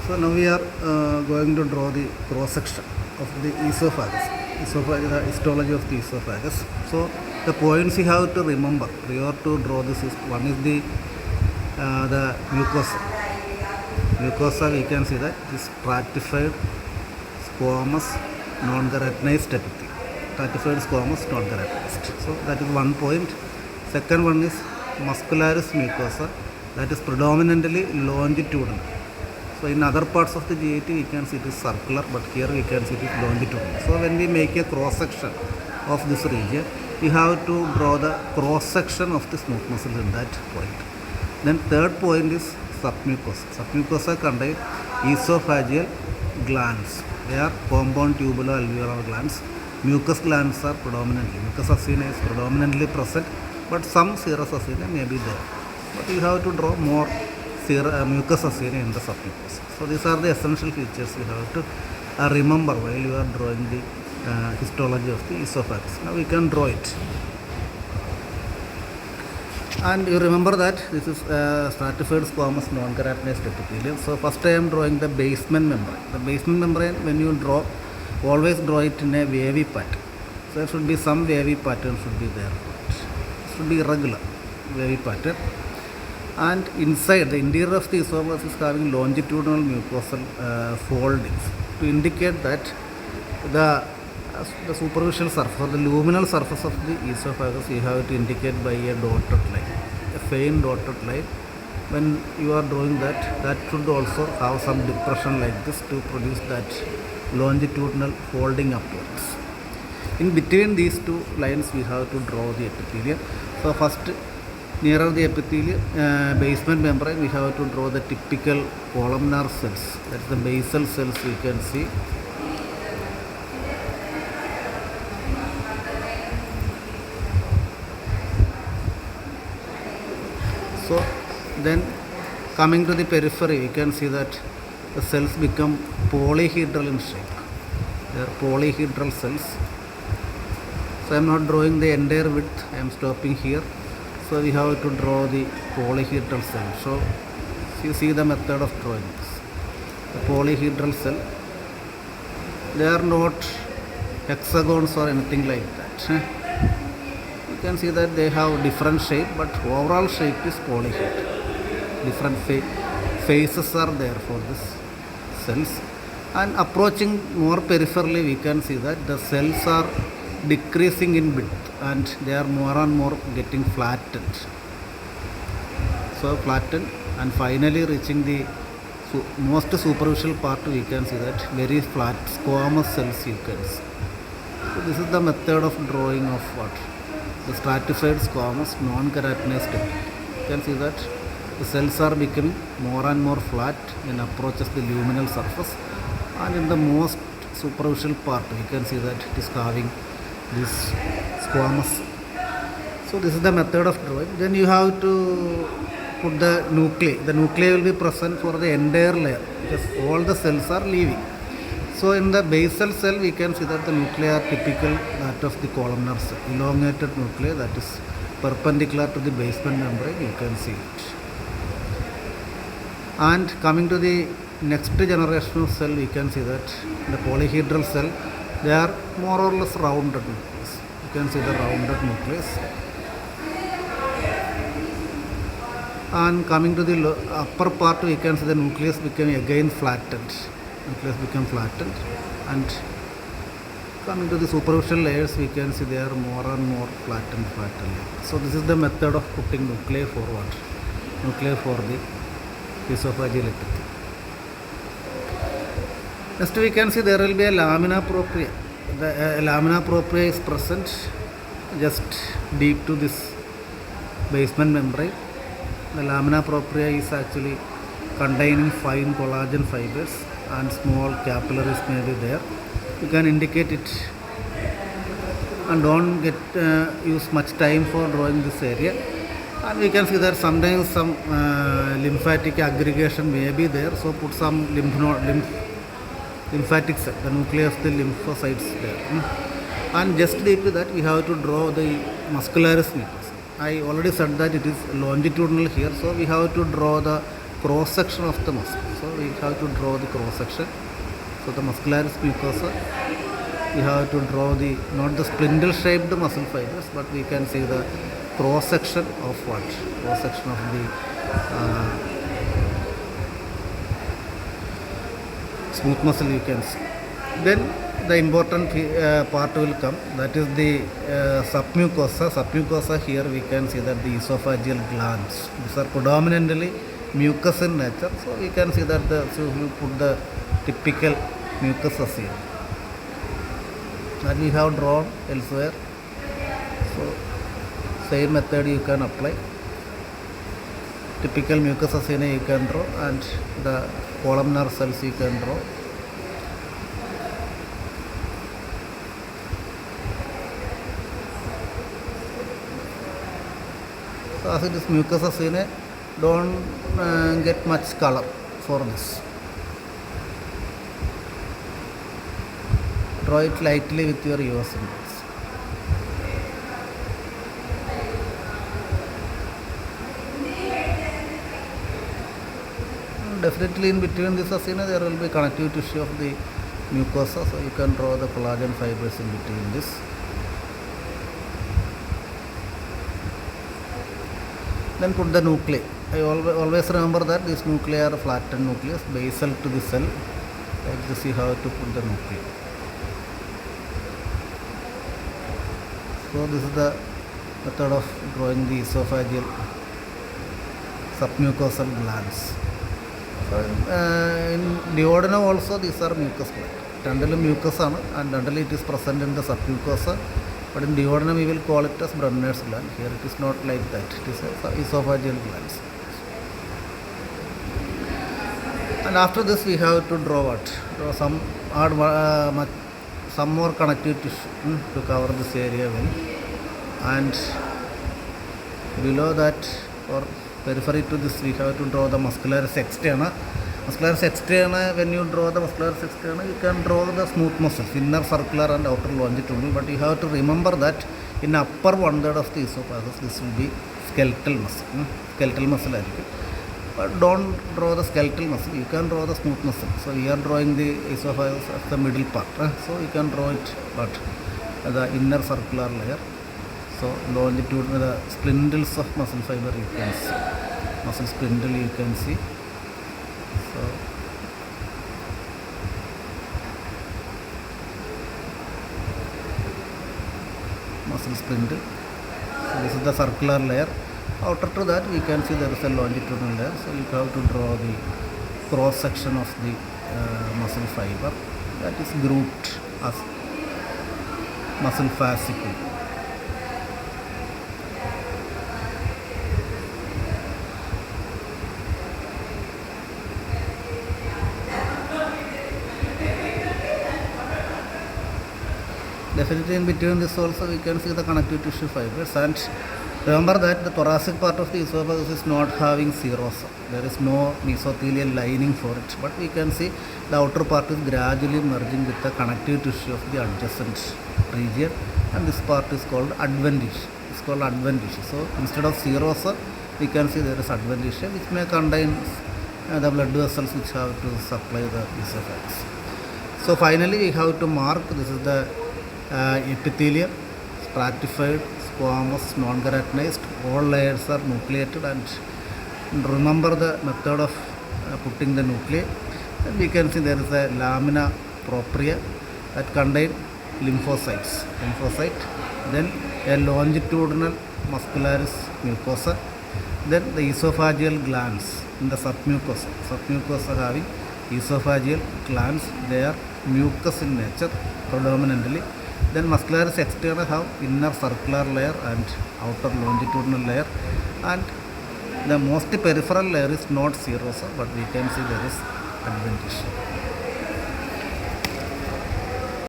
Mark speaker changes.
Speaker 1: So now we are going to draw the cross section of the esophagus. The histology of the esophagus. So the points you have to remember prior to draw this is one is the mucosa. Mucosa, we can see that it is stratified, squamous, non-keratinized epithelium. Stratified, squamous, non-keratinized. So that is one point. Second one is muscularis mucosa, that is predominantly longitudinal. So in other parts of the GIT we can see it is circular, but here we can see it is longitudinal. So when we make a cross section of this region, we have to draw the cross section of the smooth muscle in that point. Then third point is submucosa. Submucosa contain esophageal glands. They are compound tubulo-alveolar glands. Mucus glands are predominantly, mucus acini is predominantly present, but some serous acini may be there. But you have to draw more mucus acini in the submucosa. So these are the essential features you have to remember while you are drawing the histology of the esophagus. Now we can draw it. And you remember that this is stratified, squamous, non-keratinized epithelium. So first I am drawing the basement membrane. The basement membrane, when you draw, always draw it in a wavy pattern. So there should be some wavy pattern should be there. It should be irregular wavy pattern. And inside, the interior of the esophagus is having longitudinal mucosal foldings to indicate that the superficial surface or the luminal surface of the esophagus you have to indicate by a dotted line, a faint dotted line. When you are drawing that, that should also have some depression like this to produce that longitudinal folding upwards. In between these two lines we have to draw the epithelium. So first, nearer the epithelium basement membrane, we have to draw the typical columnar cells, that's the basal cells we can see. So then coming to the periphery, we can see that the cells become polyhedral in shape. They are polyhedral cells. So I am not drawing the entire width, I am stopping here. So we have to draw the polyhedral cell. So you see the method of drawing this. The polyhedral cell, they are not hexagons or anything like that. You can see that they have different shape, but overall shape is polyhedral. Different faces are there for these cells. And approaching more peripherally, we can see that the cells are decreasing in width and they are more and more getting flattened. So flattened and finally reaching the most superficial part, we can see that very flat squamous cells you can see. So this is the method of drawing of what? The stratified, squamous, non-keratinized. You can see that the cells are becoming more and more flat when approaches the luminal surface, and in the most superficial part we can see that it is having this squamous. So this is the method of drawing. Then you have to put the nuclei. The nuclei will be present for the entire layer because all the cells are leaving. So in the basal cell we can see that the nuclei are typical that of the columnar cell, elongated nuclei that is perpendicular to the basement membrane, you can see it. And coming to the next generation of cell, we can see that the polyhedral cell, they are more or less rounded nucleus. You can see the rounded nucleus. And coming to the upper part, we can see the nucleus becoming again flattened. Nucleus become flattened. And coming to the superficial layers, we can see they are more and more flattened. So this is the method of putting nuclei for what? Nuclei for the esophageal epithelium. Next we can see there will be a lamina propria. The lamina propria is present just deep to this basement membrane. The lamina propria is actually containing fine collagen fibers and small capillaries may be there. You can indicate it and don't use much time for drawing this area. And we can see that sometimes some lymphatic aggregation may be there, so put some lymphatic cell, the nucleus of the lymphocytes there. And just deep to that we have to draw the muscularis mucosa. I already said that it is longitudinal here, so we have to draw the cross section of the muscle. So we have to draw the cross section. So the muscularis mucosa, we have to draw the not the spindle shaped muscle fibers, but we can see the cross section of what? Cross section of the smooth muscle, you can see. Then the important part will come, that is the submucosa. Submucosa, here we can see that the esophageal glands, these are predominantly mucus in nature. So we can see that so we put the typical mucus here that we have drawn elsewhere. So same method you can apply. Typical mucus acina you can draw, and the columnar cells you can draw. So as it is mucus acina, don't get much color for this. Draw it lightly with your US symbols. Definitely in between this acina there will be connective tissue of the mucosa, so you can draw the collagen fibers in between this. Then put the nuclei. I always remember that these nuclei are flattened nucleus, basal to the cell. Like this you have to put the nuclei. So this is the method of drawing the esophageal submucosal glands. So in duodenum also these are mucus glands. Tendalum mucus and tendally it is present in the submucosa, but in duodenum we will call it as Brunner's gland. Here it is not like that, it is esophageal glands. And after this we have to draw what? Draw some some more connective tissue to cover this area well, and below that or periphery to this we have to draw the muscularis externa. Muscularis externa, when you draw the muscularis externa, you can draw the smooth muscles, inner circular and outer longitudinal, but you have to remember that in upper 1/3 of the esophagus this will be skeletal muscle. Skeletal muscle, but don't draw the skeletal muscle, you can draw the smooth muscle. So we are drawing the esophagus as the middle part, so you can draw it, but the inner circular layer. So longitudinal, the spindles of muscle fiber you can see, muscle spindle you can see. So muscle spindle. So this is the circular layer. Outer to that we can see there is a longitudinal layer. So you have to draw the cross section of the muscle fiber, that is grouped as muscle fascicle. Definitely in between this also we can see the connective tissue fibers, and remember that the thoracic part of the esophagus is not having serosa. There is no mesothelial lining for it, but we can see the outer part is gradually merging with the connective tissue of the adjacent region, and this part is called adventitia. It's called adventitia. So instead of serosa we can see there is adventitia, which may contain the blood vessels which have to supply the esophagus. So finally we have to mark, this is the epithelium, stratified, squamous, non-keratinized, all layers are nucleated, and remember the method of putting the nuclei. And we can see there is a lamina propria that contain lymphocytes, then a longitudinal muscularis mucosa, then the esophageal glands in the submucosa having esophageal glands, they are mucus in nature predominantly. Then muscularis externa have inner circular layer and outer longitudinal layer, and the most peripheral layer is not serosa, but we can see there is adventitia.